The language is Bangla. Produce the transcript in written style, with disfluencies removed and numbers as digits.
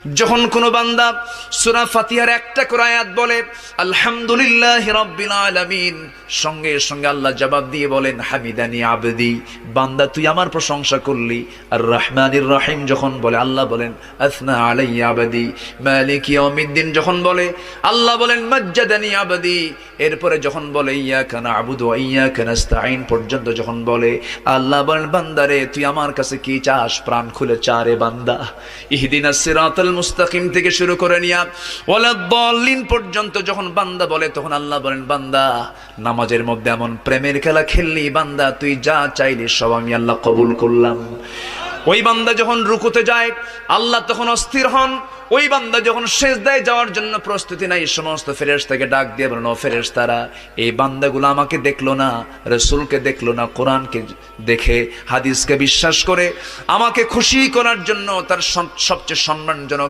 যখন কোন বান্দা সূরা ফাতিহার একটা করে আয়াত বলে আলহামদুলিল্লাহি রাব্বিল আলামিন, সঙ্গে সঙ্গে আল্লাহ জবাব দিয়ে বলেন হামিদানি আবদি, বান্দা তুই আমার প্রশংসা করলি। আর রহমানির রহিম যখন বলে আল্লাহ বলেন আসনা আলাইয়া আবদি। মালিক ইয়াউমিদ্দিন যখন বলে আল্লাহ বলেন মাজ্জাদানি আবদি। এরপরে যখন বলে ইয়াকা না'বুদু ওয়া ইয়াকা নাস্তাঈন পর্যন্ত যখন বলে আল্লাহ বলেন বান্দারে তুই আমার কাছে কি চাস, প্রাণ খুলে চারে বান্দা। ইহদিনাস সিরাতাল মুস্তাকিম থেকে শুরু করে নিয়া ওয়ালাদ-দাল্লিন পর্যন্ত যখন বান্দা বলে তখন আল্লাহ বলেন বান্দা নামাজের মধ্যে এমন প্রেমের খেলা খেললি বান্দা, তুই যা চাইলি সব আমি আল্লাহ কবুল করলাম। ওই বান্দা যখন রুকুতে যায় আল্লাহ তখন অস্থির হন। ওই বান্দা যখন সিজদায় যাওয়ার জন্য প্রস্তুতি নাই, সমস্ত ফেরেশতাকে ডাক দিয়ে বলেন ও ফেরেশতারা, এই বান্দাগুলো আমাকে দেখলো না, রাসূলকে দেখলো না, কোরআনকে দেখে হাদিসকে বিশ্বাস করে আমাকে খুশি করার জন্য তার সবচেয়ে সম্মানজনক